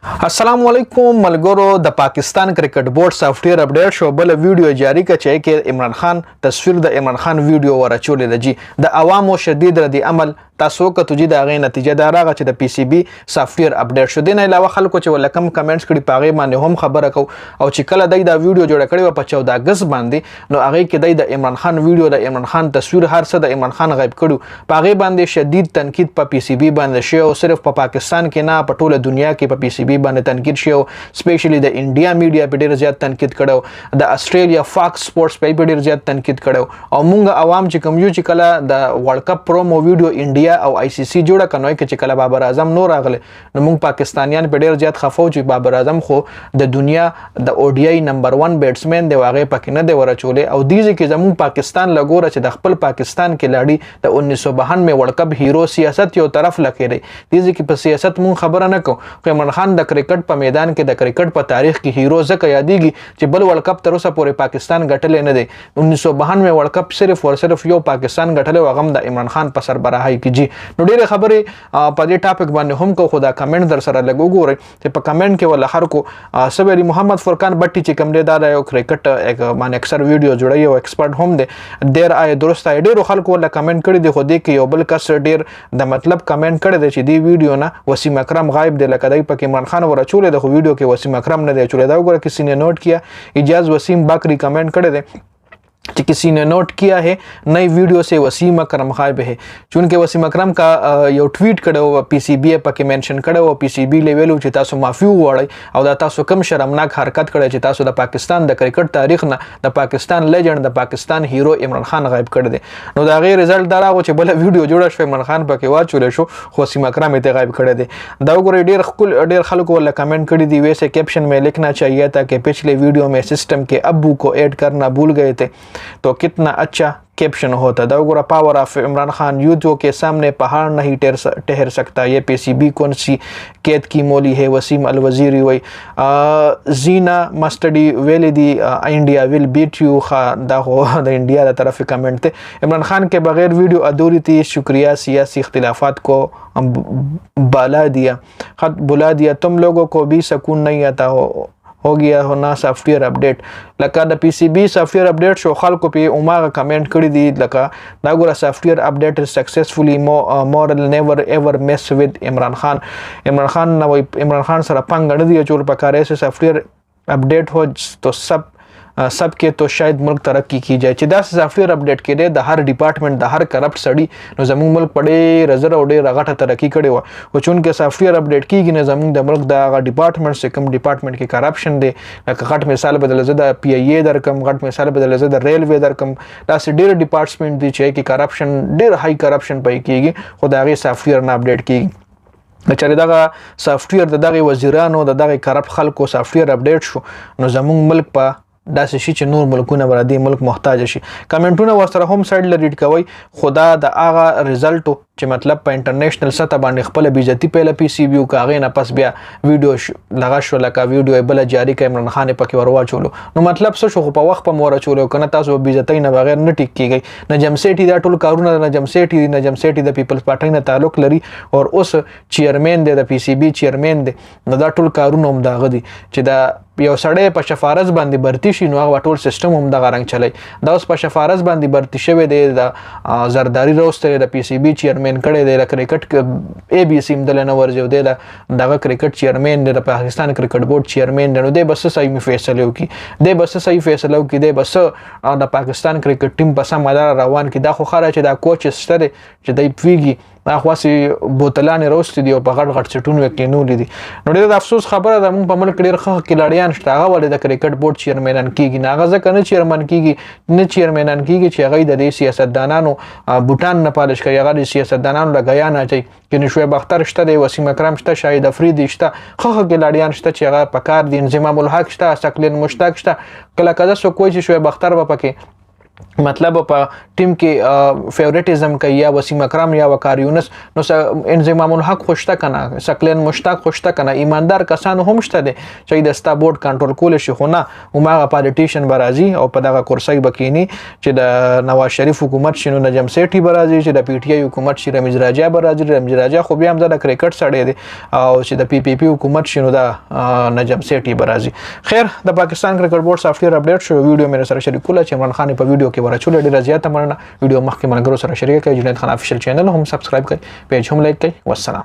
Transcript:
अस्सलाम वालेकुम मलगोरो द Pakistan cricket board software update शो बल वीडियो जारी का चाहिए कि इमरान खान तस्वीर द इमरान खान वीडियो वर चोले द जी द अवाम शदीद रदी अमल तासो का तुझी द गए नतीजा दारा च the PCB software update show दिन अलावा खलको च वला कम कमेंट्स कड़ी पागे माने हम खबर को او چې कल دای دا ویډیو جوړ کړی و په 14 اگست باندې نو هغه کې دای د عمران خان ویډیو د عمران خان تصویر هر څه د عمران خان غیب کړو پاغه باندې شدید تنقید په پی سی بی باندې شو او صرف په پاکستان کې نه په ټوله دنیا کې په پی سی بی باندې تنقید شو سپیشلی د انډیا میډیا په ډیر زیات تنقید کړو د استرالیا فاکس سپورټس په ډیر زیات تنقید کړو او مونږ عوام چې کوم یو چې کله د ورلد کپ پرومو ویډیو انډیا او آی سی سی جوړه کنوي چې کله بابر اعظم نور راغله نو مونږ پاکستانیان په ډیر زیات خفو چې بابر اعظم خو د دنیا د او ډی آی نمبر 1 بیټسمن دی واغې پکې نه دی ورچولې او دیږي کې زمون پاکستان لګوره چې د خپل پاکستان کې لاړی د 1992 ورلد کپ هیرو سیاست یو طرف لکېری دیږي کې په سیاست مون خبره نه کو خو عمران خان د کرکټ په میدان کې د کرکټ په تاریخ کې هیرو زکه یادېږي چې بل ورلد کپ تر اوسه پورې پاکستان ګټلې نه دی 1992 ورلد کپ صرف ور صرف یو پاکستان ګټلې و غم د عمران خان په سربراهۍ کې جی نو ډېر خبره په دې ټاپک باندې هم کو خدا کمنټ در سره لګو ګورئ چې په کمنټ کې ول هر کو سبری محمد فرقان بټي چې کوم دی دا یو کرکټ باندې اکثر ویډیو جوړي او ایکسپرت هم دی ډیر آی درست آی ډیر خلکو ول کمنټ کړي دی خو دې کې یو بل کس ډیر د مطلب کمنټ کړي دی چې دی ویډیو نه وسیم اکرم غایب دی لکه دای په عمران خان ورچول دی خو ویډیو کې وسیم اکرم نه دی چولې دا وګوره کسی نے نوٹ کیا اجاز وسیم باکری کمنٹ کړي دی कि किसी ने नोट किया है नई वीडियो से वसीम अकरम गायब है चूंकि वसीम अकरम का यो ट्वीट कड़ो पीसीबी पके मेंशन कड़ो पीसीबी लेवल چې تاسو معافي وړي او دا تاسو کم شرمناک حرکت کړی چې تاسو د پاکستان د کرکټ تاریخ نه د پاکستان لیجند د پاکستان هیرو عمران خان غایب کړی دی نو دا غیر رزلټ دا راغو چې بل ویډیو جوړه شو عمران خان پکې واچول شو خو وسیم اکرم ته غایب کړی دی دا وګورئ ډیر خلکو ول کمنٹ کړی دی ویسے کیپشن में लिखना चाहिए था कि पिछले वीडियो में सिस्टम के अब्बू को ऐड करना भूल गए थे तो कितना अच्छा कैप्शन होता था वगैरह पावर ऑफ इमरान खान यूथों के सामने पहाड़ नहीं ठहर सकता ये पीसीबी कौन सी कैद की मोली है वसीम अलवजीरी वही जीना मस्टडी वेलिदी इंडिया विल बीट यू खा दा हो द इंडिया दा तरफ कमेंट थे इमरान खान के बगैर वीडियो अधूरी थी शुक्रिया सियासी इख्तिलाफात को बुला दिया तुम लोगों को भी सुकून नहीं आता हो गया होना सॉफ्टवेयर अपडेट लका द पीसीबी सॉफ्टवेयर अपडेट शो خلکو په اوماغه کمنټ کړی دی لکه دا ګوره سافټویر اپډیټ سکسسفلی مورل نیور ایور میس ود عمران خان نو عمران خان سره پنګ نه دی چول پکاره سه سافټویر اپډیټ هو تو सब के तो शायद मुल्क तरक्की की जाए چې دا سافټویر اپډیټ کړي د هر ډپارټمنټ د هر کرپټ سړی نو زموږ ملک پړې رزر او ډېر غټه ترقی کړي و او چون کې سافټویر اپډیټ کیږي نه زموږ د ملک د ډپارټمنټ سے کم ډپارټمنټ کې کرپشن دی لکه غټ مثال بدل زده پی ای ای در کم غټ مثال بدل زده ریلوی در کم دا سه ډېر ډپارټمنټ دی چې کې کرپشن ډېر هاي کرپشن پای کیږي خو دا غي سافټویر نه اپډیټ کیږي چې دغه سافټویر د دغه وزیرانو د دغه کرپټ خلکو سافټویر اپډیټ شو نو زموږ ملک په داسې شي چې نور ملکونه ورادي ملک محتاج شي کمنټونه ورسره هم سایډ لریډ کوي خدا د اغه رزلټ چې مطلب په انټرنیشنل سطح باندې خپل بیزتی په پی سی بی او کاغې نه پس بیا ویډیو لغه شو لکه ویډیو بل جاری کړ عمران خان پکې وروا چولو نو مطلب څه شو په وخت په مور چولو کنه تاسو بیزتی نه بغیر نه ټیک کیږي نه جمسیټي دا ټول کارونه نه جمسیټي د پیپلز پارټي نه تعلق لري او اوس چیرمن دی د پی سی بی چیرمن دی نو دا ټول کارونه هم دا غدي چې دا یو سړی په شفارز باندې برتی شي نو هغه ټول سیستم هم د غرنګ چلی دا اوس په شفارز باندې برتی شوی دی د زرداری روسته د پی سی بی چیرمن کړي دی د کرکټ ای بی سی مدل نه ورځو دی دغه کرکټ چیرمن دی د پاکستان کرکټ بورډ چیرمن دی نو دی بس صحیح فیصله وکي دی بس صحیح فیصله وکي دی بس د پاکستان کرکټ ټیم په سم مدار روان کی دا خو خره چې دا کوچ ستره چې دی پیږي دا خاصي بوتلان روست دي او په غټ سټونو کې نو لیدي نو ډېر افسوس خبره ده موږ په ملک ډېر ښه کلاړیان شته هغه ولې د کرکټ بورډ چیرمنان کیږي نه هغه ځکه نه چیرمن کیږي نه چیرمنان کیږي چې هغه د سیاستدانانو بوتان نه پالش کوي هغه د سیاستدانانو لګیا نه چي کې شوی بختر شته د وسیم اکرم شته شاهد افریدی شته ښه کلاړیان شته چې هغه پکار دي انضمام الحق شته سکلین مشتاق شته کله کله سو کوی چې شوی بختر به پکې मतलब په ټیم کې فیوریټیزم کوي یا وسیم اکرم یا وقار یونس نو انضمام الحق خوشته کنه سکلین مشتاق خوشته کنه ایماندار کسان هم شته دي چې د ستا بورډ کنټرول کول شي خو نه هماغه پالیټیشن برازي او په دغه کرسي بکینی چې د نواز شریف حکومت شنو نجم سیټي برازي چې د پی ټی آی حکومت شي رمیز راجا برازي رمیز راجا خو بیا هم د کرکټ سړی دی او چې د پی پی پی حکومت شنو د نجم سیټي برازي خیر د پاکستان کرکټ بورډ سافټویر اپډیټ شو ویډیو مې سره شریک کول چې عمران خان په ویډیو کې ورچول ډیر زیاته مننه ویډیو مخکې ملګرو سره شریک کړئ جنید خان افیشل چینل هم سبسکرایب کړئ پیج هم لایک کړئ والسلام